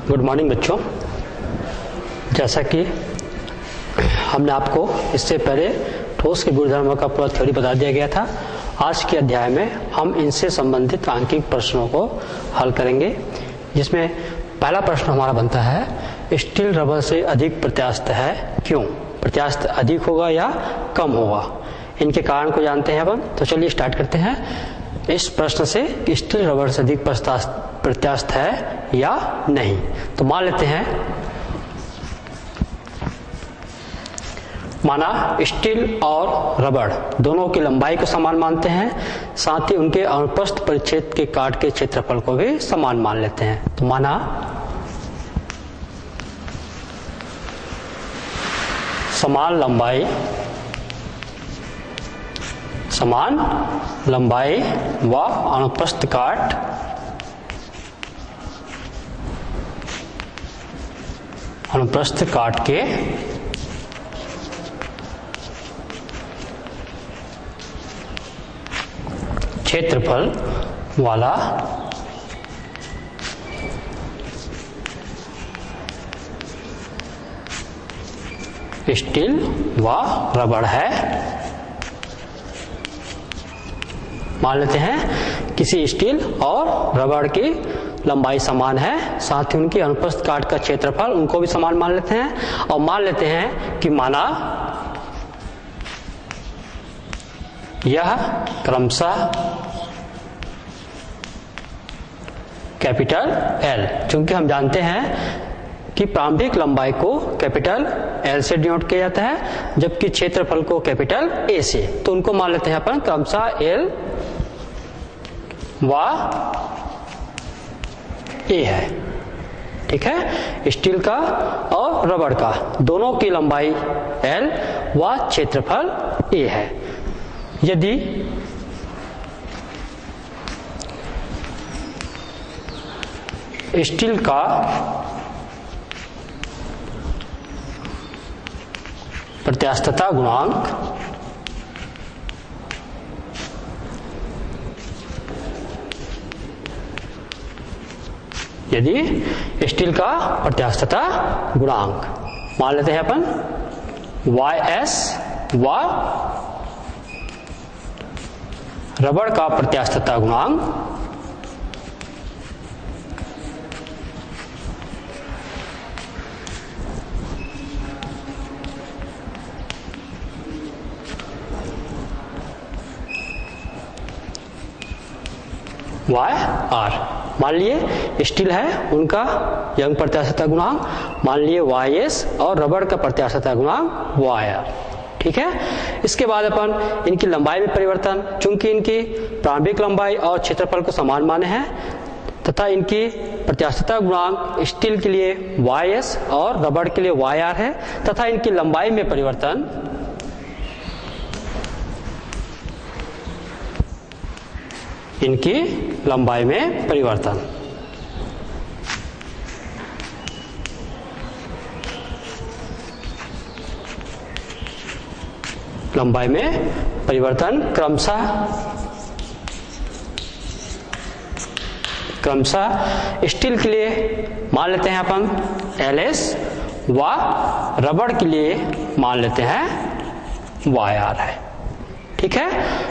Good morning बच्चों। जैसा कि हमने आपको इससे पहले ठोस के गुणधर्मों का पूरा थ्योरी बता दिया गया था, आज के अध्याय में हम इनसे संबंधित सांख्यिक प्रश्नों को हल करेंगे, जिसमें पहला प्रश्न हमारा बनता है स्टील रबर से अधिक प्रत्यास्थ है, क्यों? प्रत्यास्थ अधिक होगा या कम होगा? इनके कारण को जानते हैं अपन। तो चलिए स्टार्ट करते हैं इस प्रश्न से कि स्टील रबर से अधिक प्रत्यास्थ है या नहीं। तो मान लेते हैं, माना स्टील और रबड़ दोनों की लंबाई को समान मानते हैं, साथ ही उनके अनुप्रस्थ परिच्छेद के काट के क्षेत्रफल को भी समान मान लेते हैं। तो माना समान लंबाई व अनुप्रस्थ काट के क्षेत्रफल वाला स्टील व रबड़ है। मान लेते हैं किसी स्टील और रबड़ की लंबाई समान है, साथ ही उनकी अनुप्रस्थ काट का क्षेत्रफल उनको भी समान मान लेते हैं, और मान लेते हैं कि माना यह क्रमशः कैपिटल एल, चूंकि हम जानते हैं कि प्रारंभिक लंबाई को कैपिटल एल से डिनोट किया जाता है, जबकि क्षेत्रफल को कैपिटल ए से। तो उनको मान लेते हैं अपन क्रमशः एल व ए है। ठीक है, स्टील का और रबड़ का दोनों की लंबाई एल व क्षेत्रफल ए है। यदि स्टील का प्रत्यास्थता गुणांक मान लेते हैं अपन YS व रबड़ का प्रत्यास्थता गुणांक YR। मान लिए स्टील है, उनका यंग प्रत्यास्थता गुणांक मान लिए YS और रबड़ का प्रत्यास्थता गुणांक YR। ठीक है, इसके बाद अपन इनकी लंबाई में परिवर्तन, चूंकि इनकी प्रारंभिक लंबाई और क्षेत्रफल को समान माने हैं, तथा इनकी प्रत्यास्थता गुणांक स्टील के लिए YS और रबड़ के लिए YR है, तथा इनकी लंबाई में परिवर्तन क्रमशः स्टील के लिए मान लेते हैं अपन LS व रबड़ के लिए मान लेते हैं YR है। ठीक है,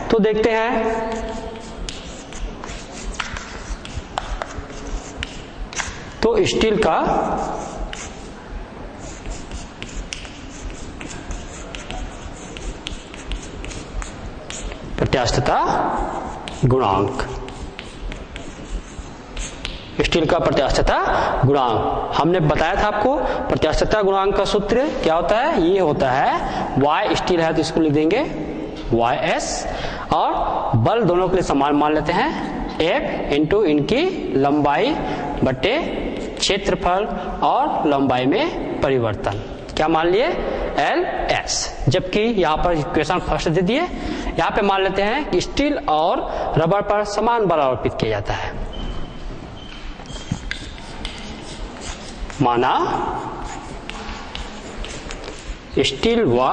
तो देखते हैं। तो स्टील का प्रत्यास्थता गुणांक, हमने बताया था आपको प्रत्यास्थता गुणांक का सूत्र क्या होता है। ये होता है Y स्टील है तो इसको लिख देंगे YS, और बल दोनों के लिए समान मान लेते हैं F इंटू इनकी लंबाई बटे क्षेत्रफल और लंबाई में परिवर्तन, क्या मान लिए LS। जबकि यहाँ पर इक्वेशन फर्स्ट दे दिए, यहाँ पे मान लेते हैं कि स्टील और रबड़ पर समान बल आरोपित किया जाता है। माना स्टील व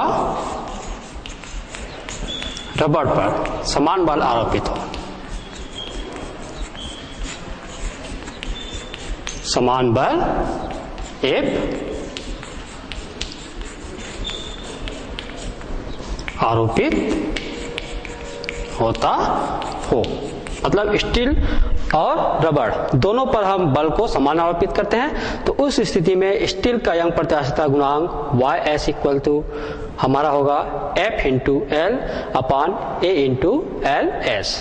रबड़ पर समान बल आरोपित हो, समान बल F आरोपित होता हो। मतलब स्टील और रबड़ दोनों पर हम बल को समान आरोपित करते हैं, तो उस स्थिति में स्टील का यंग प्रत्यास्थता गुणांक YS इक्वल टू हमारा होगा F into L upon A into LS।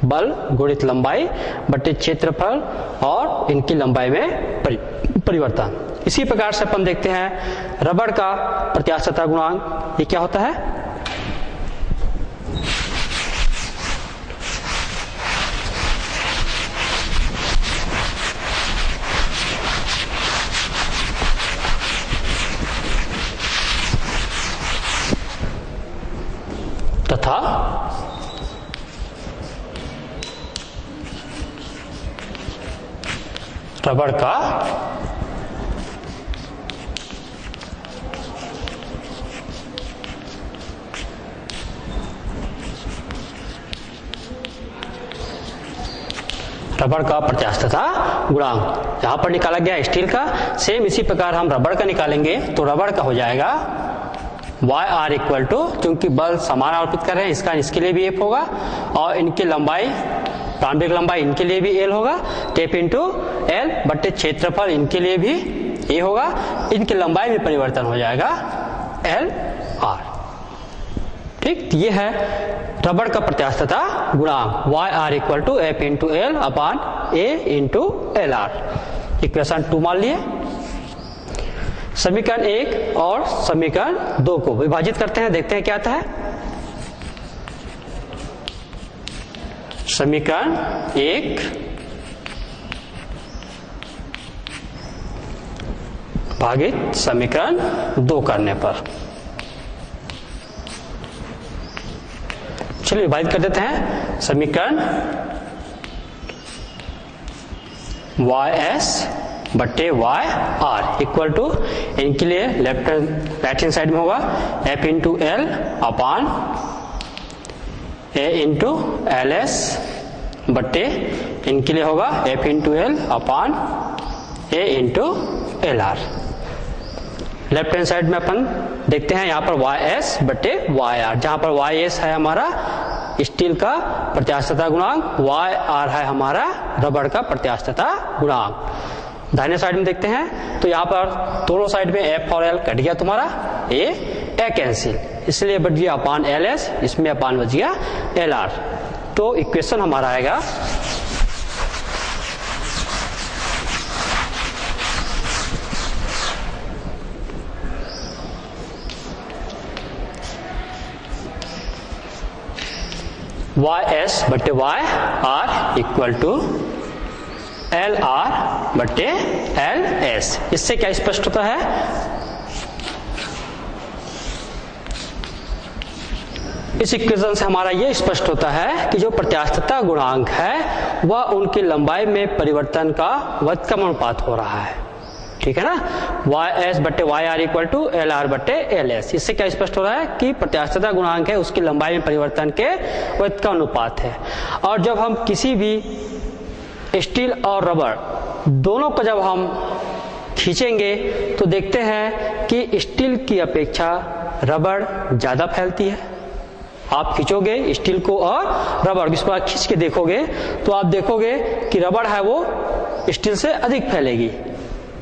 बल गुणित लंबाई बटे क्षेत्रफल और इनकी लंबाई में परिवर्तन। इसी प्रकार से अपन देखते हैं रबड़ का प्रत्यास्थता गुणांक, ये क्या होता है? तथा रबड़ का प्रत्यास्थता गुणांक यहां पर निकाला गया स्टील का, सेम इसी प्रकार हम रबड़ का निकालेंगे तो रबड़ का हो जाएगा YR इक्वल टू, क्योंकि बल समान आरोपित कर रहे हैं इसका इसके लिए भी F होगा और इनकी लंबाई प्रारंभिक लंबाई इनके लिए भी L होगा, F इंटू L बटे क्षेत्रफल इनके लिए भी A होगा, इनकी लंबाई में परिवर्तन हो जाएगा LR। ठीक, ये है रबड़ का प्रत्यास्थता गुणांक YR equal to F into L upon A into LR। Equation 2 मान लिए। समीकरण 1 और समीकरण 2 को विभाजित करते हैं, देखते हैं क्या आता है। समीकरण 1 भागित समीकरण 2 करने पर, चलिए विभाजित कर देते हैं। समीकरण YS बट्टे YR इक्वल टू, इनके लिए राइट हैंड साइड में होगा F into L upon A into LS बट्टे इनके लिए होगा F into L upon A into LR। Left hand side में अपन देखते हैं यहाँ पर YS बट्टे YR, जहां पर YS है हमारा स्टील का प्रत्यास्थता गुणांक, YR है हमारा रबड़ का प्रत्यास्थता गुणांक। दाहिने साइड में देखते हैं तो यहाँ पर दोनों साइड में F और L कट गया, तुम्हारा A कैंसिल, इसलिए बच गया अपान LS, इसमें अपान बच गया LR। तो इक्वेशन हमारा आएगा YS बट्टे YR इक्वल टू LR बट्टे LS। इससे क्या स्पष्ट होता है? इस इक्वेशन से हमारा यह स्पष्ट होता है कि जो प्रत्यास्थता गुणांक है वह उनकी लंबाई में परिवर्तन का व्युत्क्रमानुपात हो रहा है। ठीक है ना, YS बट्टे YR इक्वल टू LR बट्टे LS। इससे क्या स्पष्ट हो रहा है कि प्रत्यास्थता गुणांक है उसकी लंबाई में परिवर्तन के व्युत्क्रमानुपात है। और जब हम किसी भी स्टील और रबड़ दोनों को जब हम खींचेंगे तो देखते हैं कि स्टील की अपेक्षा रबड़ ज्यादा फैलती है। आप खींचोगे स्टील को और रबड़ इसको आप खींच के देखोगे तो आप देखोगे कि रबड़ है वो स्टील से अधिक फैलेगी।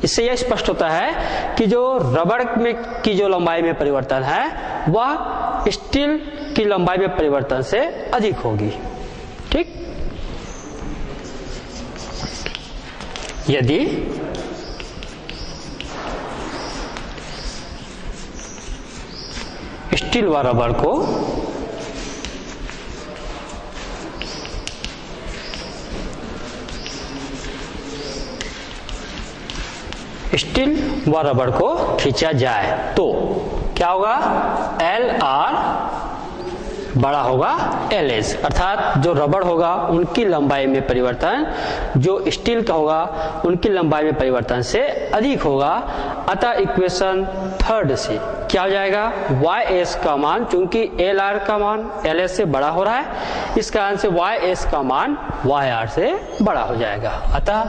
इससे यह स्पष्ट होता है कि जो रबड़ में की जो लंबाई में परिवर्तन है वह स्टील की लंबाई में परिवर्तन से अधिक होगी। ठीक, यदि स्टील व रबड़ को स्टील व रबड़ को खींचा जाए तो क्या होगा? LR बड़ा होगा LS, अर्थात जो रबड़ होगा उनकी लंबाई में परिवर्तन जो स्टील का होगा उनकी लंबाई में परिवर्तन से अधिक होगा। अतः इक्वेशन 3 से क्या हो जाएगा? YS का मान, चूंकि LR का मान LS से बड़ा हो रहा है इस कारण से YS का मान YR से बड़ा हो जाएगा। अतः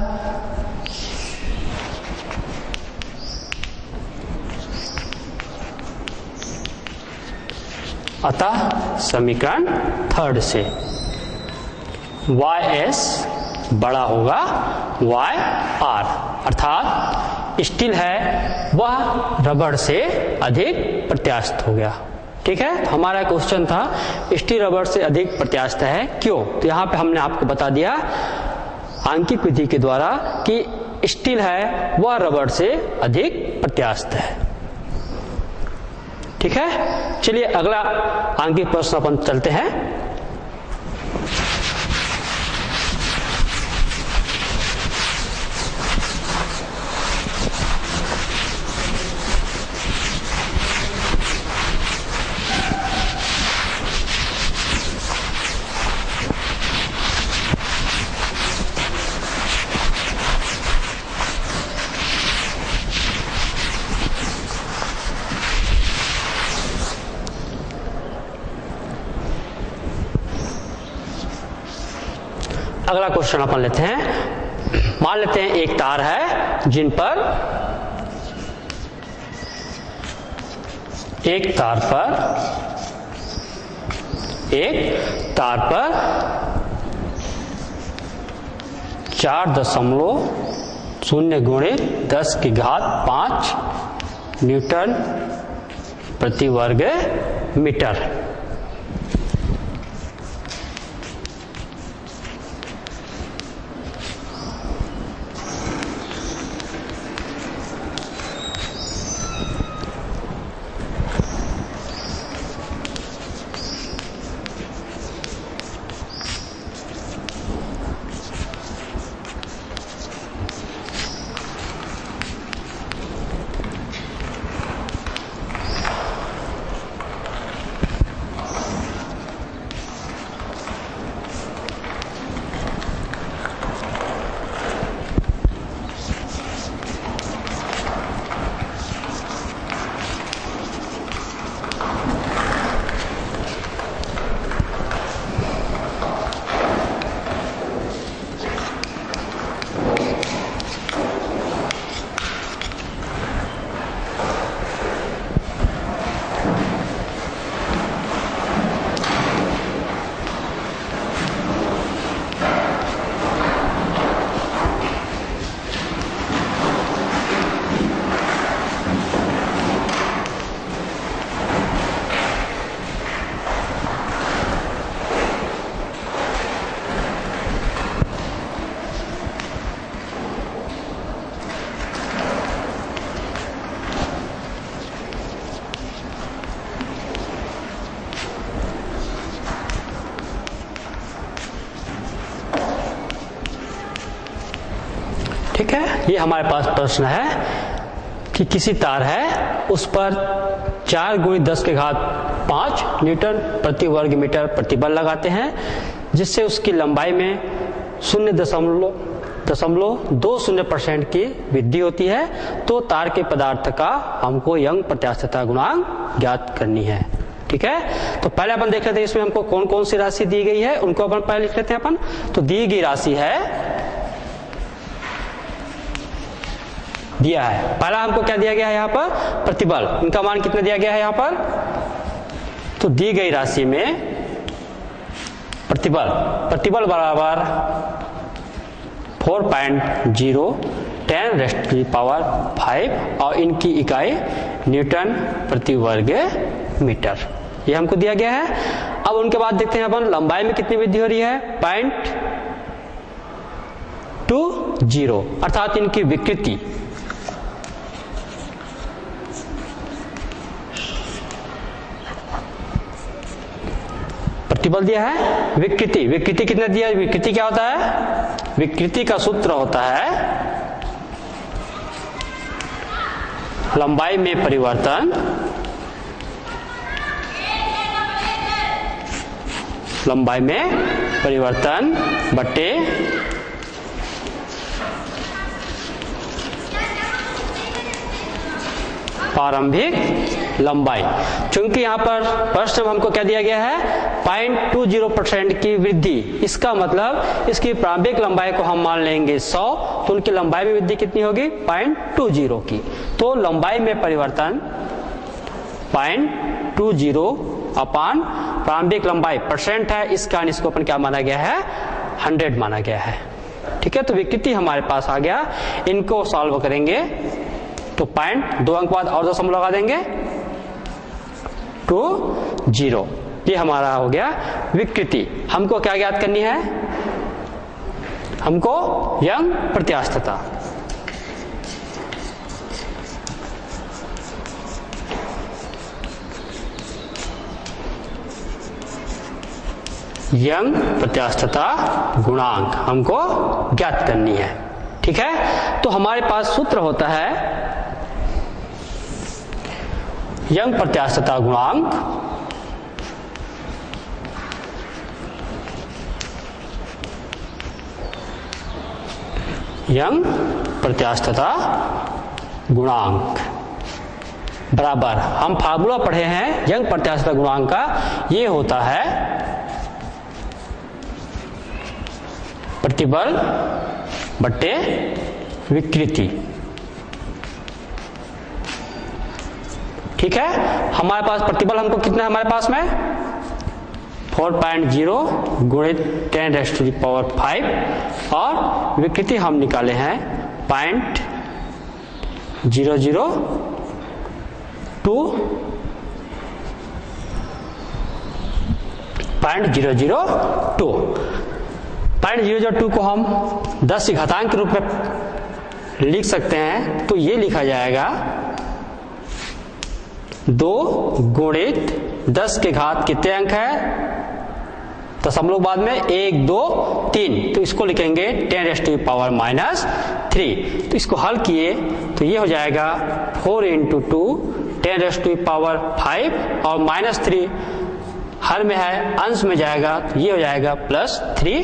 अतः समीकरण थर्ड से YS बड़ा होगा YR, अर्थात स्टील है वह रबड़ से अधिक प्रत्यास्थ हो गया। ठीक है, तो हमारा क्वेश्चन था स्टील रबड़ से अधिक प्रत्यास्थ है क्यों। तो यहाँ पे हमने आपको बता दिया आंकिक विधि के द्वारा कि स्टील है वह रबड़ से अधिक प्रत्यास्थ है। ठीक है, चलिए अगला आंकिक प्रश्न अपन चलते हैं। अगला क्वेश्चन अपन लेते हैं। मान लेते हैं एक तार है जिन पर एक तार पर 4.0 गुणित 10⁵ न्यूटन प्रति वर्ग मीटर। ठीक है, ये हमारे पास प्रश्न है कि किसी तार है उस पर 4 × 10⁵ न्यूटन प्रति वर्ग मीटर प्रतिबल लगाते हैं, जिससे उसकी लंबाई में 0.20% की वृद्धि होती है। तो तार के पदार्थ का हमको यंग प्रत्यास्थता गुणांक ज्ञात करनी है। ठीक है, तो पहले अपन देख लेते हैं इसमें हमको कौन कौन सी राशि दी गई है, उनको अपन पहले लिख लेते हैं अपन। तो दी गई राशि है, दिया है पहला हमको क्या दिया गया है यहाँ पर, प्रतिबल। इनका मान कितना दिया गया है यहाँ पर, तो दी गई राशि में प्रतिबल बराबर 4.010⁵ और इनकी इकाई न्यूटन प्रति वर्ग मीटर, ये हमको दिया गया है। अब उनके बाद देखते हैं अपन लंबाई में कितनी वृद्धि हो रही है, 0.20, अर्थात इनकी विकृति प्रतिबल दिया है, विकृति कितना दिया है, विकृति क्या होता है, विकृति का सूत्र होता है लंबाई में परिवर्तन बटे प्रारंभिक लंबाई। चूंकि यहाँ पर प्रश्न में हमको क्या दिया गया है, 0.20% की वृद्धि, इसका मतलब इसकी प्रारंभिक लंबाई को हम मान लेंगे 100, तो उनकी लंबाई में वृद्धि कितनी होगी, 0.20 की। तो लंबाई में परिवर्तन 0.20 अपान प्रारंभिक लंबाई परसेंट है, इस कारण इसको अपन क्या माना गया है, 100 माना गया है। ठीक है, तो विकृति हमारे पास आ गया। इनको सॉल्व करेंगे तो पॉइंट 2 अंक बाद और दशमलव लगा देंगे 20। ये हमारा हो गया विकृति। हमको क्या ज्ञात करनी है, हमको यंग प्रत्यास्थता। यंग प्रत्यास्थता गुणांक हमको ज्ञात करनी है। ठीक है, तो हमारे पास सूत्र होता है यंग प्रत्यास्थता गुणांक यंग प्रत्यास्थता गुणांक बराबर, हम फार्मूला पढ़े हैं यंग प्रत्यास्थता गुणांक का, ये होता है प्रतिबल बट्टे विकृति। ठीक है, हमारे पास प्रतिबल हमको कितना है, हमारे पास में 4.0 गुणित 10⁵ और विकृति हम निकाले हैं 0.002 0.002 को हम 10 की घातांक के रूप में लिख सकते हैं। तो ये लिखा जाएगा 2 गुणित 10 के घात कितने अंक है, दशमलव बाद में 1 2 3, तो इसको लिखेंगे 10⁻³ तो इसको हल किए तो ये हो जाएगा 4 × 2 10⁵ और -3 हर में है, अंश में जाएगा तो ये हो जाएगा +3।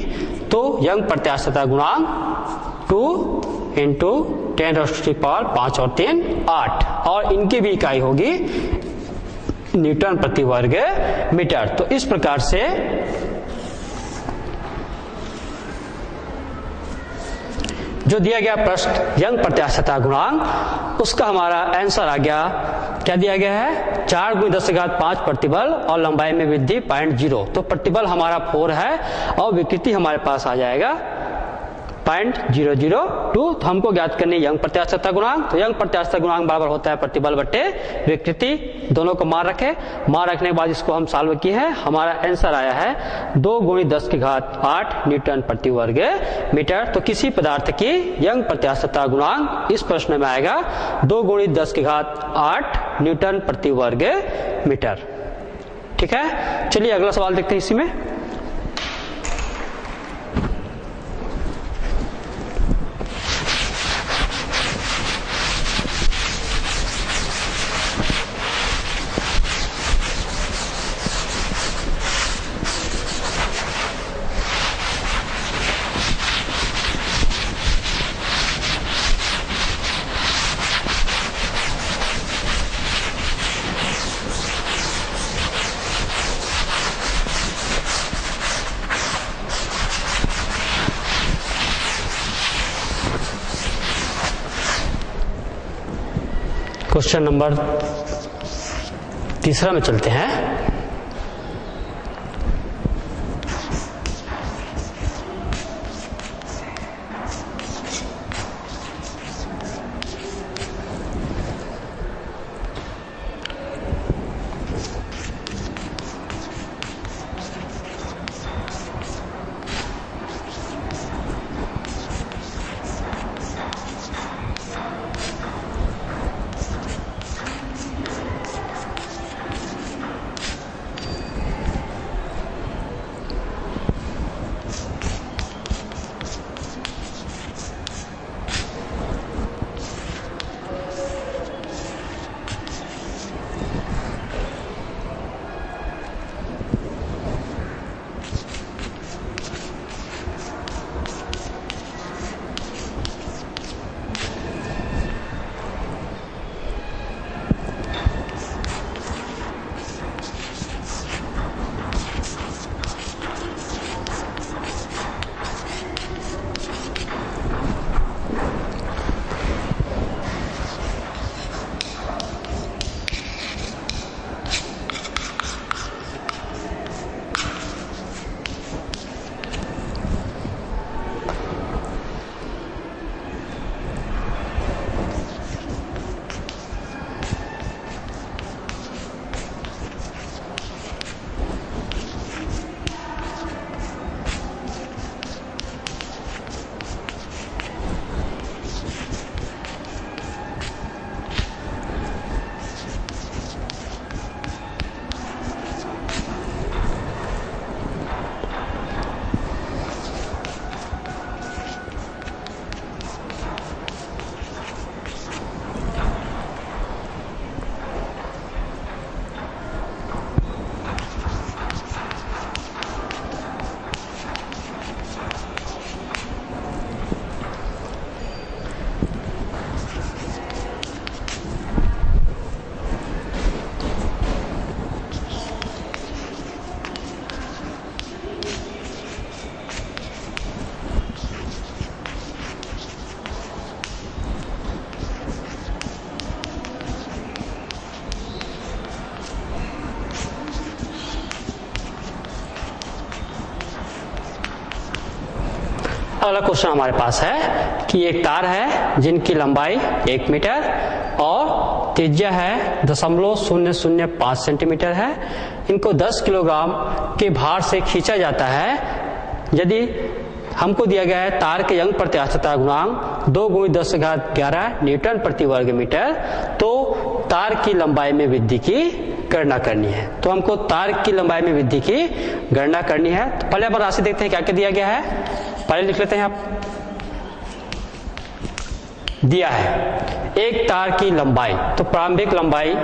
तो यंग प्रत्यास्थता गुणांक 2 × 10⁵5 और 3 8 और इनकी भी इकाई होगी न्यूटन प्रति वर्ग मीटर। तो इस प्रकार से जो दिया गया प्रश्न यंग प्रत्यास्थता गुणांक, उसका हमारा आंसर आ गया, क्या दिया गया है, 4 × 10⁵5 प्रतिबल और लंबाई में वृद्धि 0.0। तो प्रतिबल हमारा 4 है और विकृति हमारे पास आ जाएगा 0.002। तो हमको ज्ञात करनी यंग प्रत्यास्थता गुणांक। तो यंग प्रत्यास्थता गुणांक बराबर होता है प्रतिबल बट्टे विकृति, दोनों को मान रखे, मान रखने के बाद इसको हम सॉल्व किए हैं, हमारा आंसर आया है 2 × 10⁸ न्यूटन प्रति वर्ग मीटर। तो किसी पदार्थ की यंग प्रत्यास्थता गुणांक इस प्रश्न में आएगा 2 × 10⁸ न्यूटन प्रति वर्ग मीटर। ठीक है, चलिए अगला सवाल देखते हैं इसी में। क्वेश्चन नंबर 3 में चलते हैं। वाला क्वेश्चन हमारे पास है कि एक तार है जिनकी लंबाई 1 मीटर और त्रिज्या है 0.005 सेंटीमीटर है। इनको 10 किलोग्राम के भार से खींचा जाता है। यदि हमको दिया गया है तार के यंग प्रत्यास्थता गुणांक 2 × 10⁻11 न्यूटन प्रति वर्ग मीटर, तो तार की लंबाई में वृद्धि की गणना करनी है। तो हमको तार की लंबाई में वृद्धि की गणना करनी है। तो पहले अपन राशि देखते हैं क्या क्या दिया गया है। पहले लिख लेते हैं आप। दिया है एक तार की लंबाई, तो प्रारंभिक लंबाई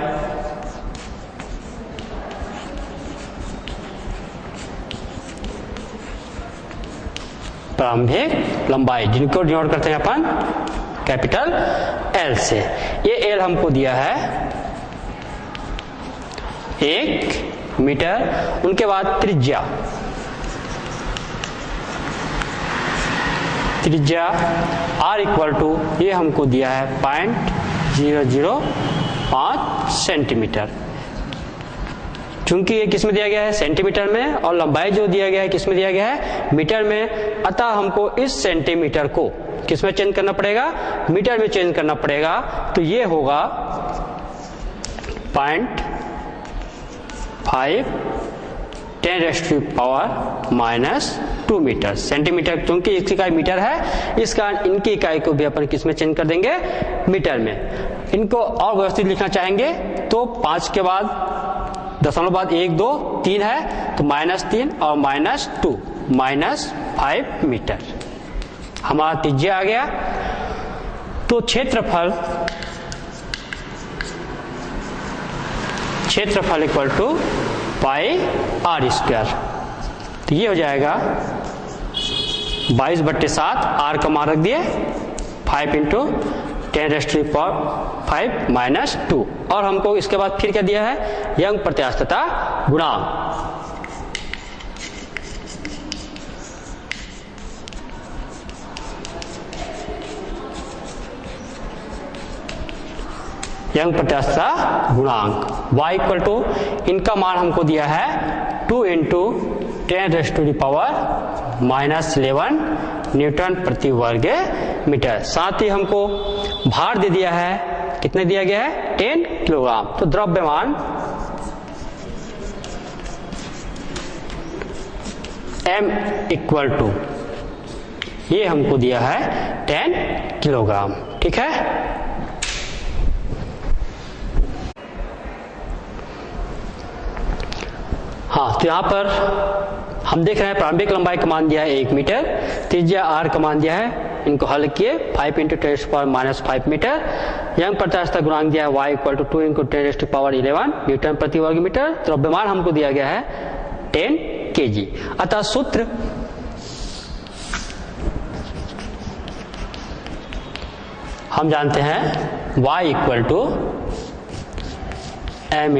जिनको डिनोट करते हैं अपन कैपिटल एल से। ये एल हमको दिया है 1 मीटर। उनके बाद त्रिज्या R इक्वल टू ये हमको दिया है 0.005 सेंटीमीटर। चूंकि ये किस में दिया गया है, सेंटीमीटर में, और लंबाई जो दिया गया है किस में दिया गया है, मीटर में। अतः हमको इस सेंटीमीटर को किस में चेंज करना पड़ेगा, मीटर में चेंज करना पड़ेगा। तो ये होगा 0.5 10⁻⁻² मीटर। सेंटीमीटर चूंकि इसकी इकाई मीटर है, इस कारण इनकी इकाई को भी अपन किस में चेंज कर देंगे, मीटर में। इनको और व्यवस्थित लिखना चाहेंगे तो 5 के बाद दशमलव बाद 1 2 3 है, तो -3 और -2 -5 मीटर हमारा त्रिज्या आ गया। तो क्षेत्रफल इक्वल टू πr²। तो ये हो जाएगा 22/7। आर का मान रख दिए 5 × 10⁻⁵ और हमको इसके बाद फिर क्या दिया है, यंग प्रत्यास्थता गुणांक। यंग प्रत्यास्थता गुणांक y इक्वल टू इनका मान हमको दिया है 2 × 10⁻⁻11 न्यूटन प्रति वर्ग मीटर। साथ ही हमको भार दे दिया है, कितने दिया गया है, 10 किलोग्राम। तो द्रव्यमान m इक्वल टू ये हमको दिया है 10 किलोग्राम। ठीक है। हाँ, तो यहां पर हम देख रहे हैं प्रारंभिक लंबाई का मान दिया है 1 मीटर, त्रिज्या r का मान दिया है, इनको हल किए 5 × 10⁻⁻5 मीटर। यंग प्रत्यास्थता गुणांक दिया है y इक्वल टू 2 × 10⁻11 न्यूटन प्रति वर्ग मीटर। द्रव्यमान हमको दिया गया है 10 kg। अतः सूत्र हम जानते हैं y equal to m ×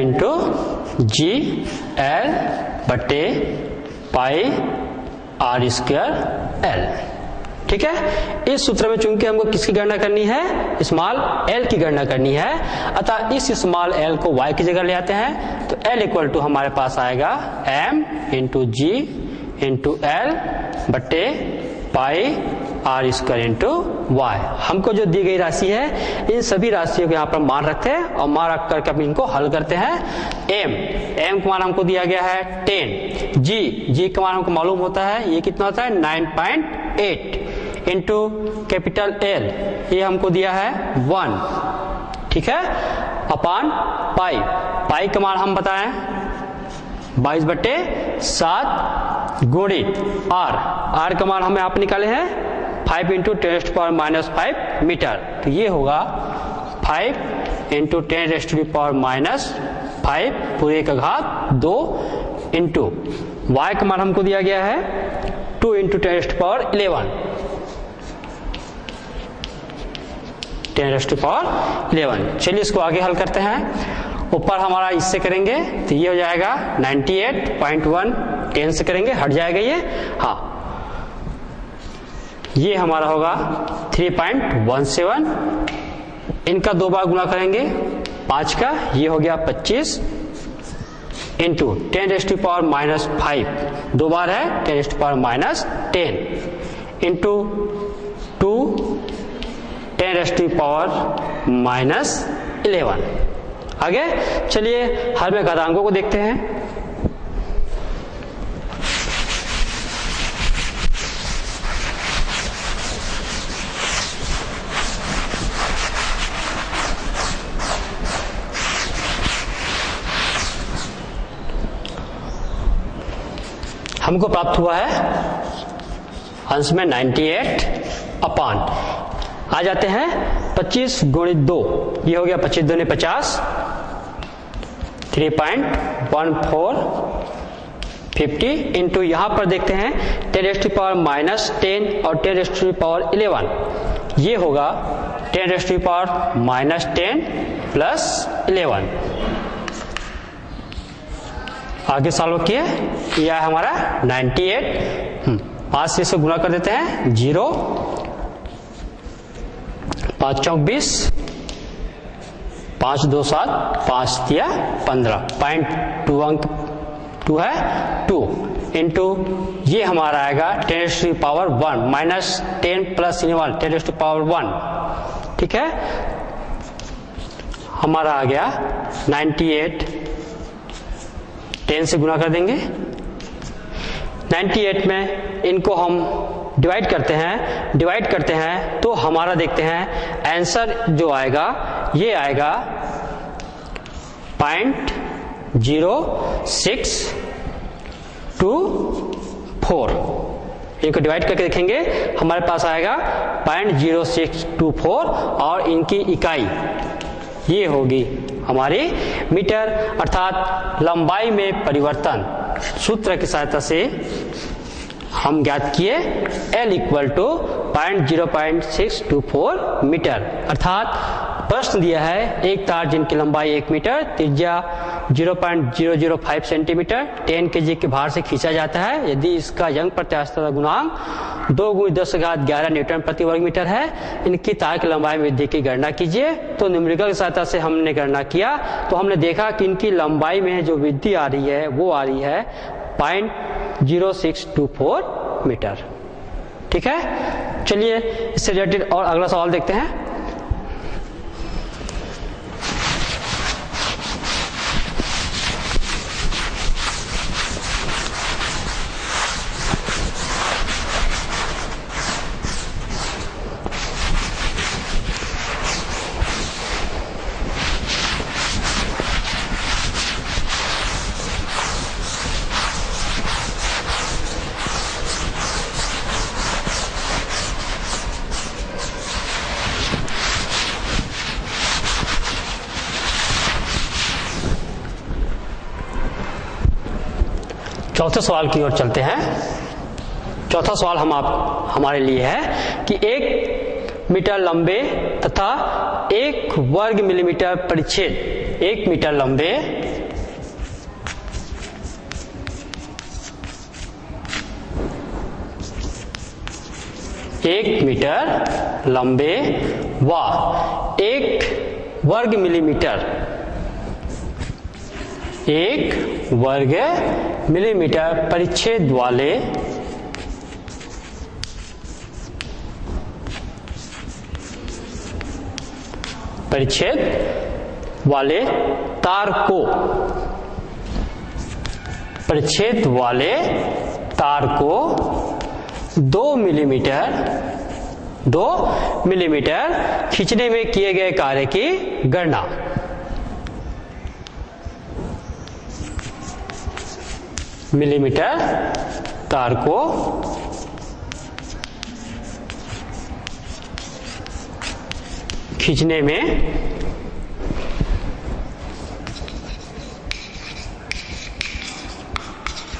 GL/πr²L। ठीक है। इस सूत्र में चूंकि हमको किसकी गणना करनी है, स्मॉल l की गणना करनी है, अतः इस स्मॉल l को y की जगह ले आते हैं। तो l इक्वल टू हमारे पास आएगा m × G × L/πr² × y। हमको जो दी गई राशि है, इन सभी राशियों को यहाँ पर मान रखते हैं और मान रख करके हम इनको हल करते हैं। m का मान हमको दिया गया है 10, g का मान हमको मालूम होता है, ये कितना होता है 9.8 इंटू कैपिटल L, ये हमको दिया है 1। ठीक है। अपान पाई का मान हम बताएं 22/7 गुणित r का मान हमें आप निकाले हैं 5 × 10⁻⁻5 मीटर। तो ये होगा 5 × 10⁻⁻5 पूरे का घात 2 इंटू y का मान हमको दिया गया है 2 × 10⁻11। चलिए इसको आगे हल करते हैं। ऊपर हमारा इससे करेंगे तो ये हो जाएगा 98.1, 10 से करेंगे हट जाएगा ये। हाँ, ये हमारा होगा 3.17। इनका 2 बार गुना करेंगे 5 का, ये हो गया 25 इंटू 10⁻⁻5, 2 बार है 10⁻⁻10 इंटू 2 10⁻⁻11। आगे चलिए हर में घातांकों को देखते हैं। हमको प्राप्त हुआ है अंश में 98 अपान, आ जाते हैं 25 गुणित 2, ये हो गया 25 दूनी 50, 3.1450 इंटू यहाँ पर देखते हैं 10⁻⁻10 और 10⁻11, ये होगा 10⁻⁻10 प्लस 11। आगे सॉल्व किए, यह है हमारा 98। 5 से इसको गुणा कर देते हैं, 0 5 चौक 20, 5 2 7, 5 दिया 15, 0.2 अंक 2 है 2 इंटू ये हमारा आएगा 10⁻1 माइनस 10 प्लस 11 10⁻1। ठीक है, हमारा आ गया 98, 10 से गुणा कर देंगे। 98 में इनको हम डिवाइड करते हैं तो हमारा देखते हैं आंसर जो आएगा ये आएगा 0.0624। इनको डिवाइड करके देखेंगे, हमारे पास आएगा 0.0624 और इनकी इकाई ये होगी हमारी मीटर, अर्थात लंबाई में परिवर्तन। सूत्र की सहायता से हम ज्ञात किए L इक्वल टू 0.0624 मीटर, अर्थात प्रश्न दिया है एक तार जिनकी लंबाई 1 मीटर, त्रिज्या 0.005 सेंटीमीटर, 10 kg के भार से खींचा जाता है। यदि इसका यंग प्रत्यास्थता गुणांक 2 × 10⁻11 न्यूटन प्रति वर्ग मीटर है, इनकी तार की लंबाई में वृद्धि की गणना कीजिए। तो न्यूमेरिकल की सहायता से हमने गणना किया तो हमने देखा कि इनकी लंबाई में जो वृद्धि आ रही है वो आ रही है 0.0624 मीटर। ठीक है, चलिए इससे रिलेटेड और अगला सवाल देखते हैं। चौथे सवाल की ओर चलते हैं। चौथा सवाल हमारे लिए है कि 1 मीटर लंबे तथा 1 वर्ग मिलीमीटर परिच्छेद, 1 मीटर लंबे व 1 वर्ग मिलीमीटर, 1 वर्ग मिलीमीटर परिच्छेद वाले तार को 2 मिलीमीटर खींचने में किए गए कार्य की गणना। मिलीमीटर तार को खींचने में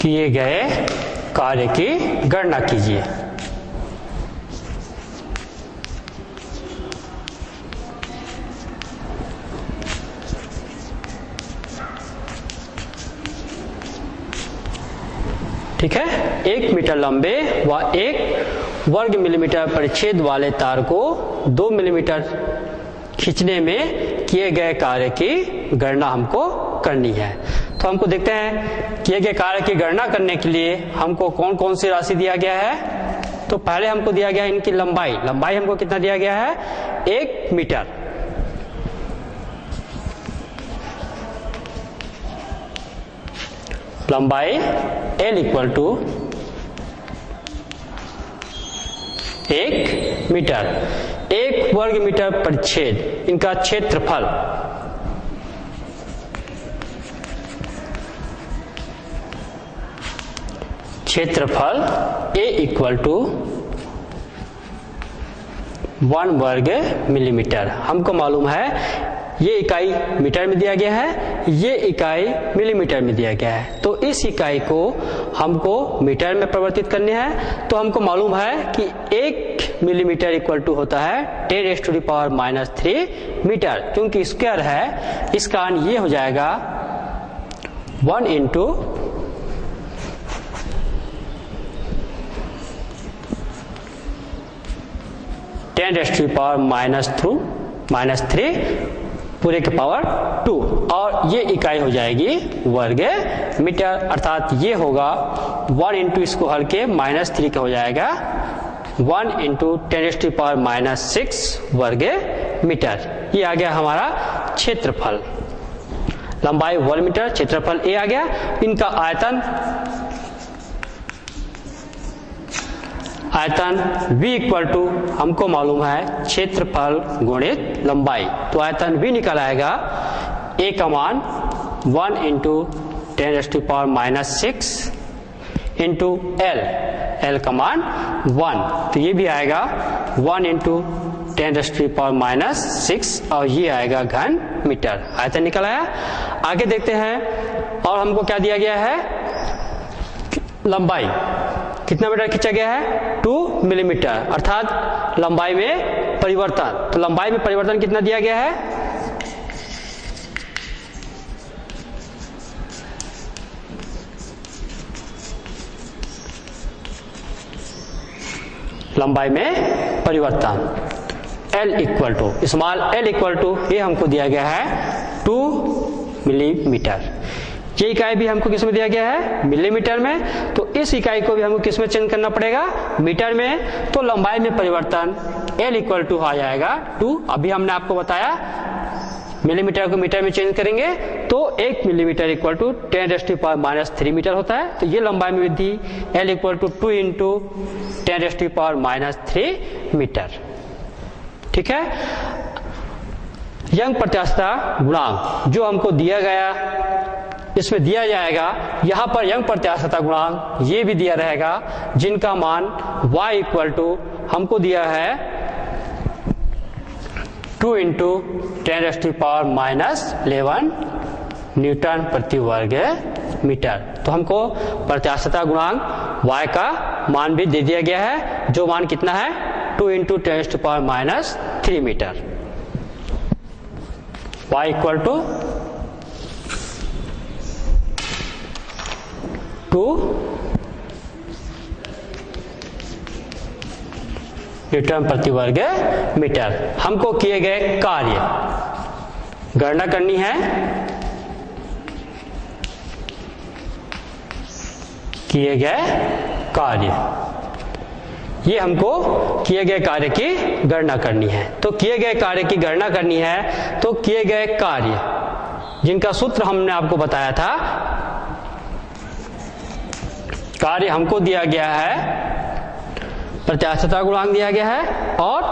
किए गए कार्य की गणना कीजिए। ठीक है, 1 मीटर लंबे व 1 वर्ग मिलीमीटर परिच्छेद वाले तार को 2 मिलीमीटर खींचने में किए गए कार्य की गणना हमको करनी है। तो हमको देखते हैं किए गए कार्य की गणना करने के लिए हमको कौन कौन सी राशि दिया गया है। तो पहले हमको दिया गया इनकी लंबाई, लंबाई हमको कितना दिया गया है 1 मीटर। लंबाई L इक्वल टू 1 मीटर। 1 वर्ग मीटर परिच्छेद इनका क्षेत्रफल, क्षेत्रफल A इक्वल टू 1 वर्ग मिलीमीटर। हमको मालूम है ये इकाई मीटर में दिया गया है, ये इकाई मिलीमीटर में दिया गया है, तो इस इकाई को हमको मीटर में परिवर्तित करने हैं। तो हमको मालूम है कि 1 मिलीमीटर इक्वल टू होता है 10⁻³ मीटर, क्योंकि स्क्वायर है, इस कारण ये हो जाएगा 1 इंटू 10⁻³ पूरे के पावर 2, और ये इकाई हो जाएगी वर्ग मीटर, अर्थात ये होगा 1 इंटू इसको हल के -3 का हो जाएगा 1 इंटू 10⁻⁻6 वर्ग मीटर। ये आ गया हमारा क्षेत्रफल। लंबाई 1 मीटर, क्षेत्रफल A आ गया। इनका आयतन, आयतन V इक्वल टू हमको मालूम है क्षेत्रफल गुणित लंबाई, तो आयतन V निकल आएगा A का मान 1 इंटू 10⁻6 इंटू L का मान 1, तो ये भी आएगा 1 इंटू 10⁻6 और ये आएगा घन मीटर। आयतन निकल आया। आगे देखते हैं, और हमको क्या दिया गया है, लंबाई कितना मीटर खींचा गया है 2 मिलीमीटर, अर्थात लंबाई में परिवर्तन। तो लंबाई में परिवर्तन कितना दिया गया है, लंबाई में परिवर्तन L equal to, small L equal to, ये हमको दिया गया है 2 मिलीमीटर। ये इकाई भी हमको किस में दिया गया है, मिलीमीटर में, तो इस इकाई को भी हमको किस में चेंज करना पड़ेगा, मीटर में। तो लंबाई में परिवर्तन L इक्वल टू आ जाएगा 2। अभी हमने आपको बताया मिलीमीटर को मीटर में चेंज करेंगे तो 1 मिलीमीटर इक्वल टू 10⁻³ मीटर होता है। तो ये लंबाई में वृद्धि L equal to 2 into 10⁻³ metre. ठीक है। यंग प्रत्यास्थता गुणांक जो हमको दिया गया, इसमें दिया जाएगा, यहाँ पर यंग प्रत्यास्थता गुणांक ये भी दिया रहेगा, जिनका मान y इक्वल टू हमको दिया है 2 इंटू 10⁻11 न्यूटन प्रति वर्ग मीटर। तो हमको प्रत्यास्थता गुणांक y का मान भी दे दिया गया है, जो मान कितना है 2 into 10⁻³ metre. y equal to 2 newton प्रति वर्ग मीटर। हमको किए गए कार्य गणना करनी है, किए गए कार्य, ये हमको किए गए कार्य की गणना करनी है। तो किए गए कार्य की गणना करनी है, तो किए गए कार्य जिनका सूत्र हमने आपको बताया था, कार्य हमको दिया गया है, प्रत्यास्थता गुणांक दिया गया है और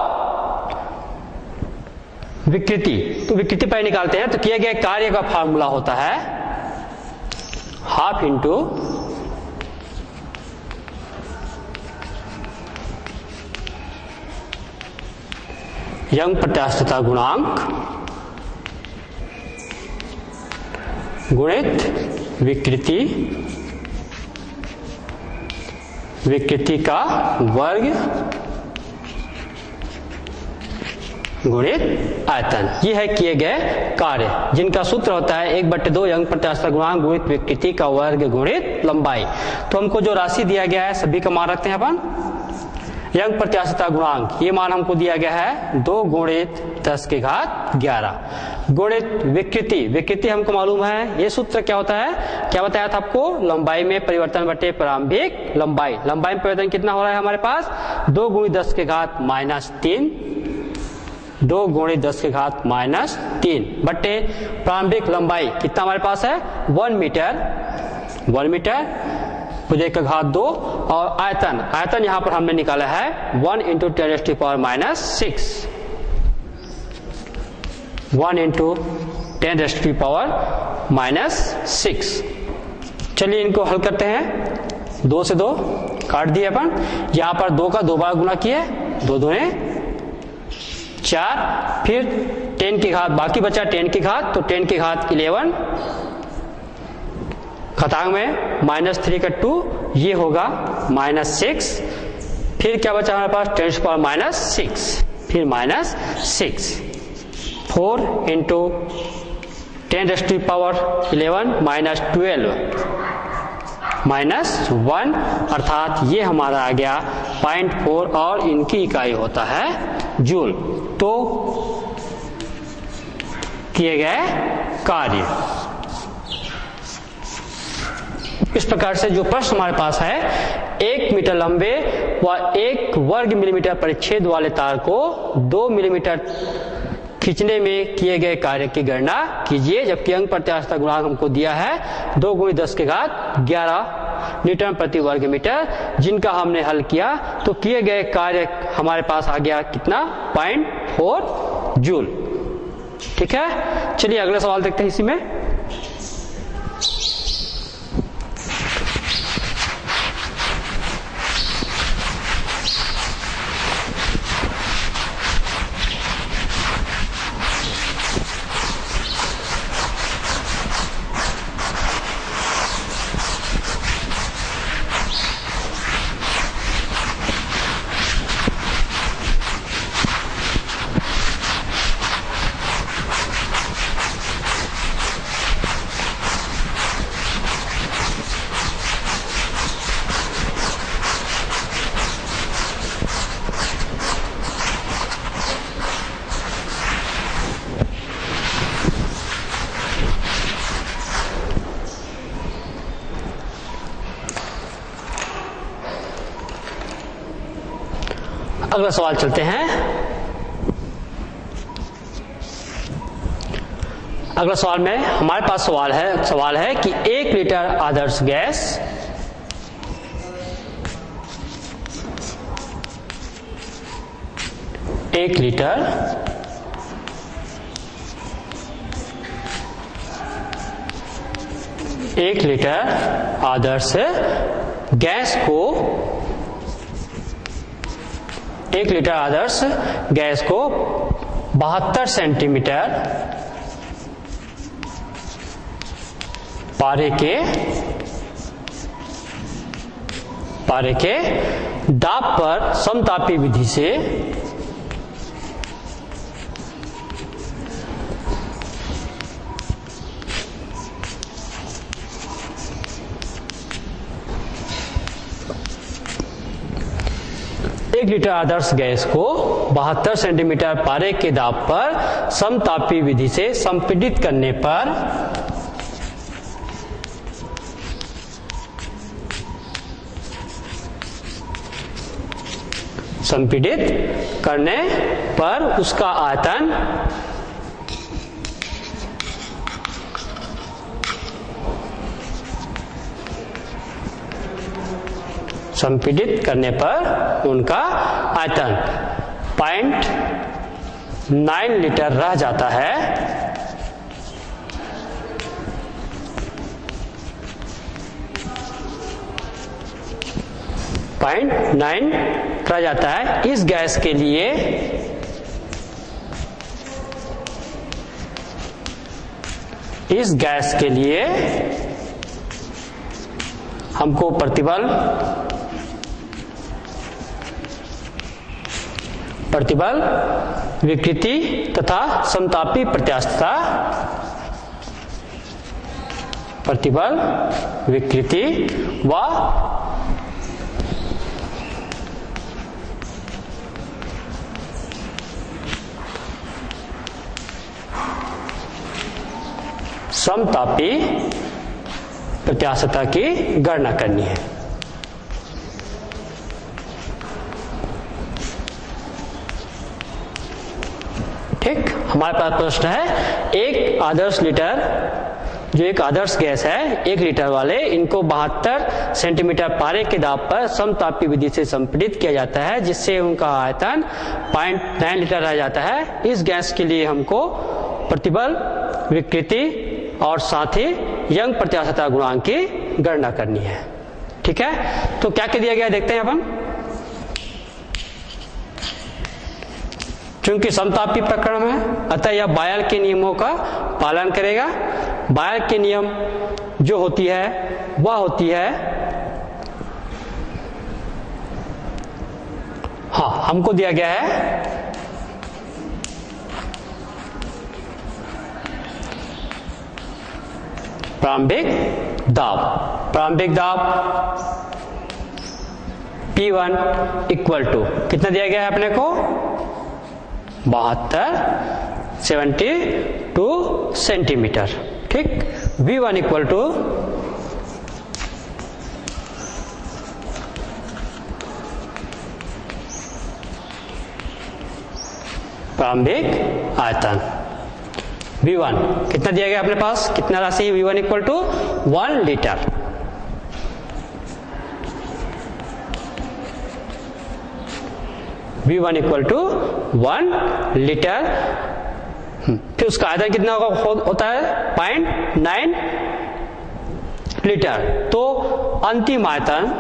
विकृति। तो विकृति पर निकालते हैं। तो किए गए कार्य का फार्मूला होता है हाफ इंटू यंग प्रत्यास्थता गुणांक गुणित विकृति, विकृति का वर्ग गुणित आयतन। ये है किए गए कार्य, जिनका सूत्र होता है 1/2 यंग प्रत्यास्थता गुणांक गुणित विकृति का वर्ग गुणित लंबाई। तो हमको जो राशि दिया गया है सभी का मान रखते हैं अपन। यंग प्रत्यास्थता गुणांक, ये मान हमको दिया गया है 2 गुणित 10 के घात 11 गुणित विकृति। विकृति हमको मालूम है, ये सूत्र क्या होता है, क्या बताया था आपको, लंबाई में परिवर्तन बटे प्रारंभिक लंबाई। लंबाई में परिवर्तन कितना हो रहा है हमारे पास, 2 गुणित 10 के घात -3, 2 गुणित 10 के घात -3 बटे प्रारंभिक लंबाई कितना हमारे पास है 1 मीटर, 1 मीटर पूरे का घात 2, और आयतन, आयतन यहां पर हमने निकाला है 1 × 10⁻⁻6, 1 × 10⁻⁻6। चलिए इनको हल करते हैं, 2 से 2 काट दिए अपन, यहां पर 2 का 2 बार गुना किए, 2 दूने 4, फिर 10 की घात बाकी बचा 10 की घात, तो 10 की घात 11, घातांक में -3 का 2, ये होगा -6, फिर क्या बचा हमारे पास 10⁻⁻6, फिर -6, 4 × 10⁻11 -12 -1, अर्थात ये हमारा आ गया 0.4 और इनकी इकाई होता है जूल। तो किए गए कार्य इस प्रकार से जो प्रश्न हमारे पास है, 1 मीटर लंबे व 1 वर्ग मिलीमीटर परिच्छेद वाले तार को 2 मिलीमीटर खींचने में किए गए कार्य की गणना कीजिए, जबकि अंग प्रत्यास्थता गुणांक हमको दिया है 2 × 10 के घात 11 न्यूटन प्रति वर्ग मीटर, जिनका हमने हल किया तो किए गए कार्य हमारे पास आ गया कितना 0.4 जूल। ठीक है, चलिए अगला सवाल देखते हैं इसी में। अगला सवाल चलते हैं। अगला सवाल में हमारे पास सवाल है कि 1 लीटर आदर्श गैस एक लीटर आदर्श गैस को 1 लीटर आदर्श गैस को 72 सेंटीमीटर पारे के दाब पर समतापी विधि से एक लीटर आदर्श गैस को 72 सेंटीमीटर पारे के दाब पर समतापी विधि से संपीड़ित करने पर उसका आयतन संपीड़ित करने पर उनका आयतन 0.9 लीटर रह जाता है। रह जाता है। इस गैस के लिए हमको प्रतिबल विकृति तथा समतापी प्रत्यास्थता प्रतिबल विकृति व समतापी प्रत्यास्थता की गणना करनी है। ठीक, हमारे पास प्रश्न है, एक आदर्श लीटर, जो एक आदर्श गैस है 1 लीटर वाले, इनको 72 सेंटीमीटर पारे के दाब पर समतापी विधि से संपीड़ित किया जाता है, जिससे उनका आयतन 0.9 लीटर रह जाता है। इस गैस के लिए हमको प्रतिबल, विकृति और साथ ही यंग प्रत्यास्थता गुणांक की गणना करनी है। ठीक है, तो क्या क्या दिया गया देखते हैं अपन। चूंकि समतापी प्रकरण है, अतः यह बायल के नियमों का पालन करेगा। बायल के नियम जो होती है वह होती है, हाँ, हमको दिया गया है प्रारंभिक दाब। प्रारंभिक दाब P1 इक्वल टू कितना दिया गया है अपने को, 72 सेंटीमीटर। ठीक, V1 इक्वल टू प्रारंभिक आयतन V1 कितना दिया गया अपने पास, कितना राशि, V1 equal to 1 litre. V1 equal to 1 litre. फिर उसका आयतन कितना होता है, 0.9 लीटर। तो अंतिम आयतन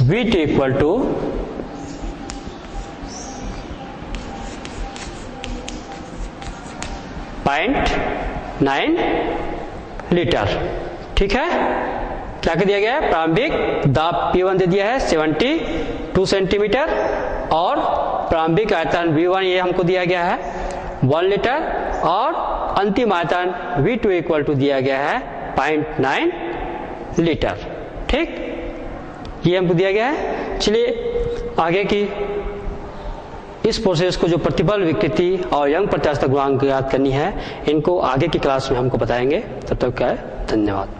V2 इक्वल टू 0.9 लीटर। ठीक है, क्या कर दिया गया है, प्रारंभिक दाब P1 दे दिया है 72 सेंटीमीटर और प्रारंभिक आयतन V1 ये हमको दिया गया है 1 लीटर और अंतिम आयतन V2 इक्वल टू दिया गया है 0.9 लीटर। ठीक, ये हमको दिया गया है। चलिए आगे की इस प्रोसेस को, जो प्रतिबल, विकृति और यंग प्रत्यास्थता गुणांक याद करनी है, इनको आगे की क्लास में हमको बताएंगे। तब तक क्या है, धन्यवाद।